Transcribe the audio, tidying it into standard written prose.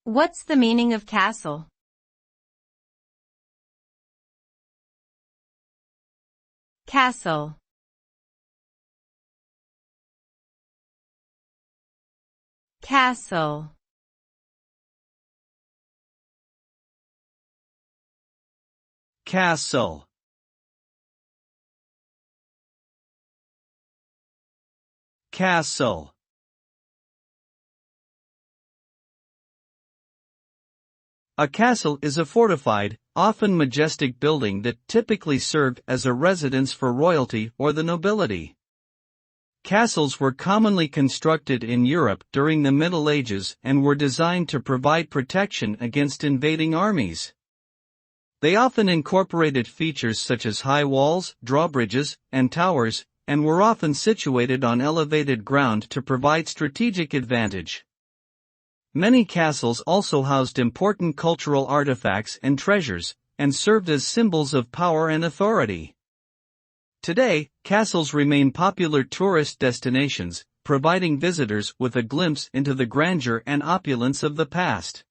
What's the meaning of castle? Castle. Castle. Castle. Castle. A castle is a fortified, often majestic building that typically served as a residence for royalty or the nobility. Castles were commonly constructed in Europe during the Middle Ages and were designed to provide protection against invading armies. They often incorporated features such as high walls, drawbridges, and towers, and were often situated on elevated ground to provide strategic advantage. Many castles also housed important cultural artifacts and treasures, and served as symbols of power and authority. Today, castles remain popular tourist destinations, providing visitors with a glimpse into the grandeur and opulence of the past.